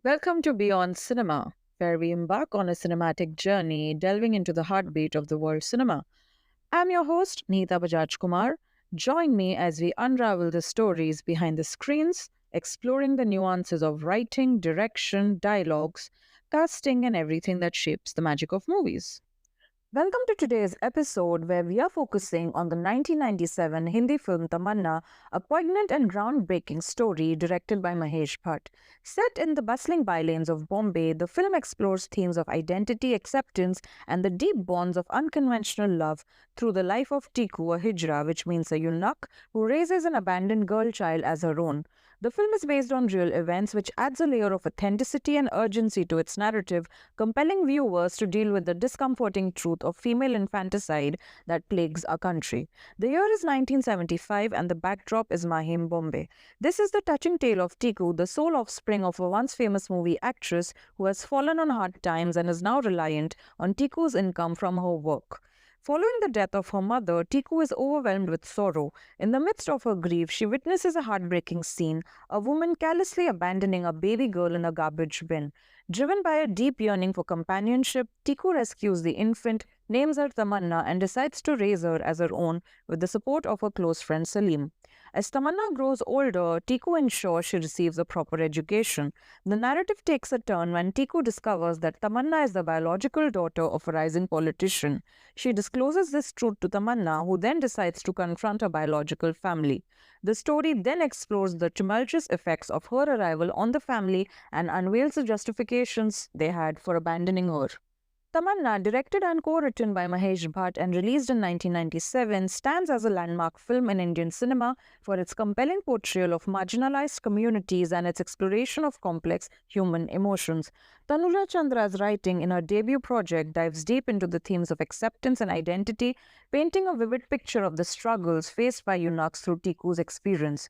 Welcome to Beyond Cinema, where we embark on a cinematic journey delving into the heartbeat of the world cinema. I'm your host, Nida Bajaj Kumar. Join me as we unravel the stories behind the screens, exploring the nuances of writing, direction, dialogues, casting, and everything that shapes the magic of movies. Welcome to today's episode where we are focusing on the 1997 Hindi film Tamanna, a poignant and groundbreaking story directed by Mahesh Bhatt. Set in the bustling bylanes of Bombay, the film explores themes of identity, acceptance, and the deep bonds of unconventional love through the life of Tikku, a Hijra, which means a eunuch, who raises an abandoned girl child as her own. The film is based on real events, which adds a layer of authenticity and urgency to its narrative, compelling viewers to deal with the discomforting truth of female infanticide that plagues our country. The year is 1975 and the backdrop is Mahim, Bombay. This is the touching tale of Tikku, the sole offspring of a once famous movie actress who has fallen on hard times and is now reliant on Tikku's income from her work. Following the death of her mother, Tikku is overwhelmed with sorrow. In the midst of her grief, she witnesses a heartbreaking scene, a woman callously abandoning a baby girl in a garbage bin. Driven by a deep yearning for companionship, Tikku rescues the infant, names her Tamanna, and decides to raise her as her own with the support of her close friend Salim. As Tamanna grows older, Tikku ensures she receives a proper education. The narrative takes a turn when Tikku discovers that Tamanna is the biological daughter of a rising politician. She discloses this truth to Tamanna, who then decides to confront her biological family. The story then explores the tumultuous effects of her arrival on the family and unveils the justifications they had for abandoning her. Tamanna, directed and co-written by Mahesh Bhatt and released in 1997, stands as a landmark film in Indian cinema for its compelling portrayal of marginalized communities and its exploration of complex human emotions. Tanuja Chandra's writing in her debut project dives deep into the themes of acceptance and identity, painting a vivid picture of the struggles faced by eunuchs through Tikku's experience.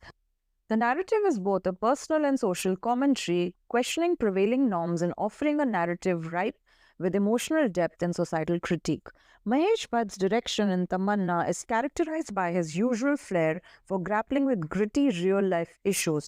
The narrative is both a personal and social commentary, questioning prevailing norms and offering a narrative ripe with emotional depth and societal critique. Mahesh Bhatt's direction in Tamanna is characterized by his usual flair for grappling with gritty real-life issues.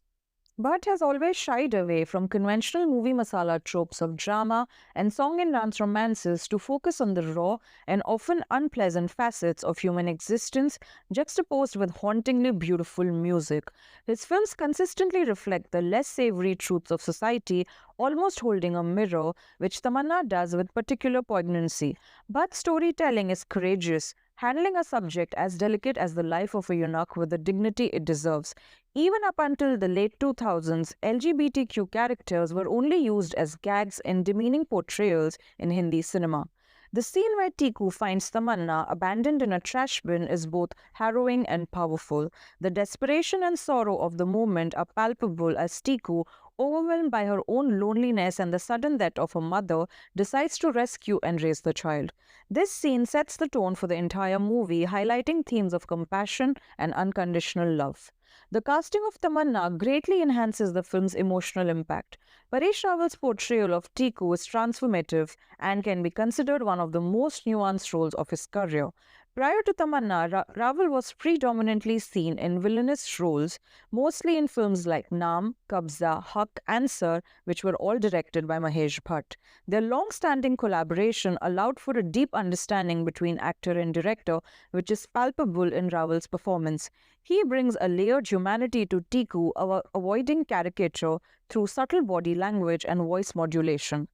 Bhatt has always shied away from conventional movie masala tropes of drama and song and dance romances to focus on the raw and often unpleasant facets of human existence, juxtaposed with hauntingly beautiful music. His films consistently reflect the less savory truths of society, almost holding a mirror, which Tamanna does with particular poignancy. Bhatt's storytelling is courageous, handling a subject as delicate as the life of a eunuch with the dignity it deserves. Even up until the late 2000s, LGBTQ characters were only used as gags in demeaning portrayals in Hindi cinema. The scene where Tikku finds Tamanna abandoned in a trash bin is both harrowing and powerful. The desperation and sorrow of the moment are palpable as Tikku, overwhelmed by her own loneliness and the sudden death of her mother, decides to rescue and raise the child. This scene sets the tone for the entire movie, highlighting themes of compassion and unconditional love. The casting of Tamanna greatly enhances the film's emotional impact. Paresh Rawal's portrayal of Tikku is transformative and can be considered one of the most nuanced roles of his career. Prior to Tamanna, Rawal was predominantly seen in villainous roles, mostly in films like Naam, Kabza, Haq and Sir, which were all directed by Mahesh Bhatt. Their long-standing collaboration allowed for a deep understanding between actor and director, which is palpable in Rawal's performance. He brings a layered humanity to Tikku, avoiding caricature through subtle body language and voice modulation.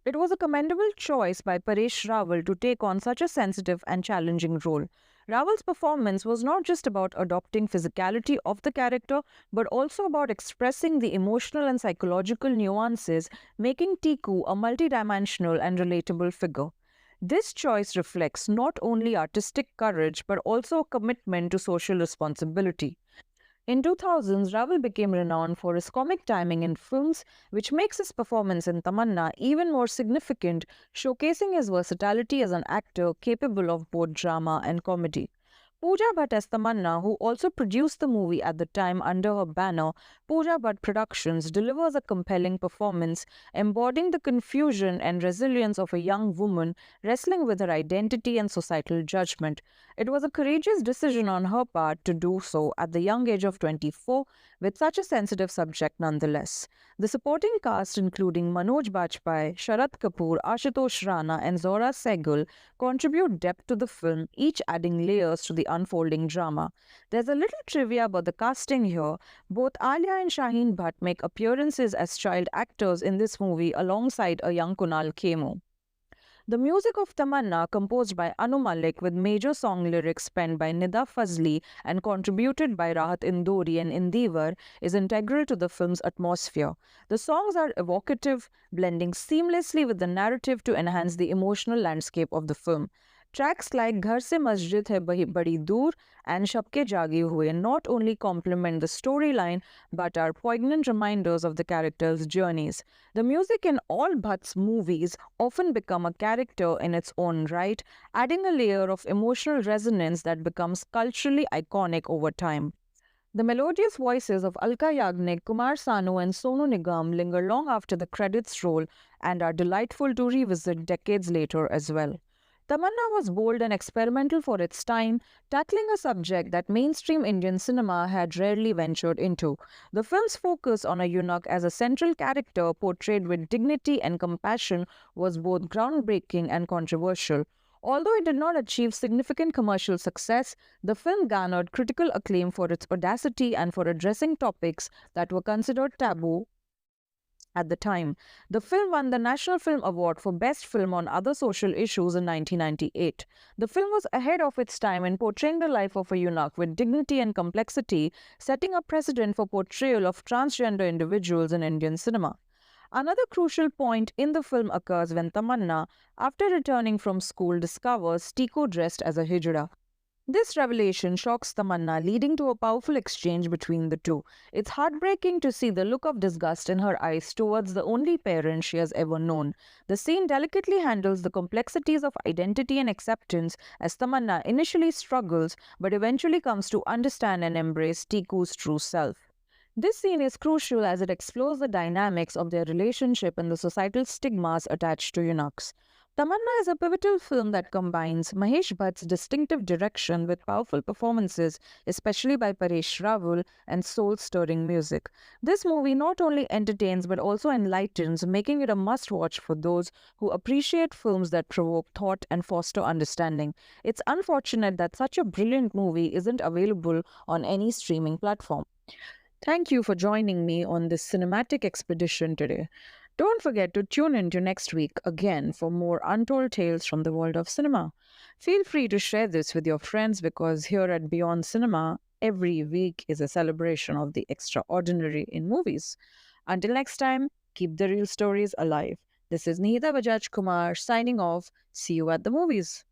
It was a commendable choice by Paresh Rawal to take on such a sensitive and challenging role. Rawal's performance was not just about adopting physicality of the character, but also about expressing the emotional and psychological nuances, making Tikku a multidimensional and relatable figure. This choice reflects not only artistic courage, but also a commitment to social responsibility. In 2000s, Rawal became renowned for his comic timing in films, which makes his performance in Tamanna even more significant, showcasing his versatility as an actor capable of both drama and comedy. Pooja Bhatt as Tamanna, who also produced the movie at the time under her banner, Pooja Bhatt Productions, delivers a compelling performance embodying the confusion and resilience of a young woman wrestling with her identity and societal judgment. It was a courageous decision on her part to do so at the young age of 24 with such a sensitive subject nonetheless. The supporting cast, including Manoj Bajpayee, Sharad Kapoor, Ashutosh Rana, and Zohra Sehgal, contribute depth to the film, each adding layers to the unfolding drama. There's a little trivia about the casting here. Both Alia and Shaheen Bhatt make appearances as child actors in this movie alongside a young Kunal Khemu. The music of Tamanna, composed by Anu Malik with major song lyrics penned by Nida Fazli and contributed by Rahat Indori and Indeevar, is integral to the film's atmosphere. The songs are evocative, blending seamlessly with the narrative to enhance the emotional landscape of the film. Tracks like Ghar Se Masjid Hai Badi Dur and Shabke Jagi Hue not only complement the storyline but are poignant reminders of the characters' journeys. The music in all Bhatt's movies often become a character in its own right, adding a layer of emotional resonance that becomes culturally iconic over time. The melodious voices of Alka Yagnik, Kumar Sanu, and Sonu Nigam linger long after the credits roll and are delightful to revisit decades later as well. Tamanna was bold and experimental for its time, tackling a subject that mainstream Indian cinema had rarely ventured into. The film's focus on a eunuch as a central character portrayed with dignity and compassion was both groundbreaking and controversial. Although it did not achieve significant commercial success, the film garnered critical acclaim for its audacity and for addressing topics that were considered taboo at the time. The film won the National Film Award for Best Film on Other Social Issues in 1998. The film was ahead of its time in portraying the life of a eunuch with dignity and complexity, setting a precedent for portrayal of transgender individuals in Indian cinema. Another crucial point in the film occurs when Tamanna, after returning from school, discovers Tikku dressed as a Hijra. This revelation shocks Tamanna, leading to a powerful exchange between the two. It's heartbreaking to see the look of disgust in her eyes towards the only parent she has ever known. The scene delicately handles the complexities of identity and acceptance as Tamanna initially struggles but eventually comes to understand and embrace Tikku's true self. This scene is crucial as it explores the dynamics of their relationship and the societal stigmas attached to eunuchs. Tamanna is a pivotal film that combines Mahesh Bhatt's distinctive direction with powerful performances, especially by Paresh Rawal, and soul-stirring music. This movie not only entertains but also enlightens, making it a must-watch for those who appreciate films that provoke thought and foster understanding. It's unfortunate that such a brilliant movie isn't available on any streaming platform. Thank you for joining me on this cinematic expedition today. Don't forget to tune in to next week again for more untold tales from the world of cinema. Feel free to share this with your friends because here at Beyond Cinema, every week is a celebration of the extraordinary in movies. Until next time, keep the real stories alive. This is Nida Bajaj Kumar signing off. See you at the movies.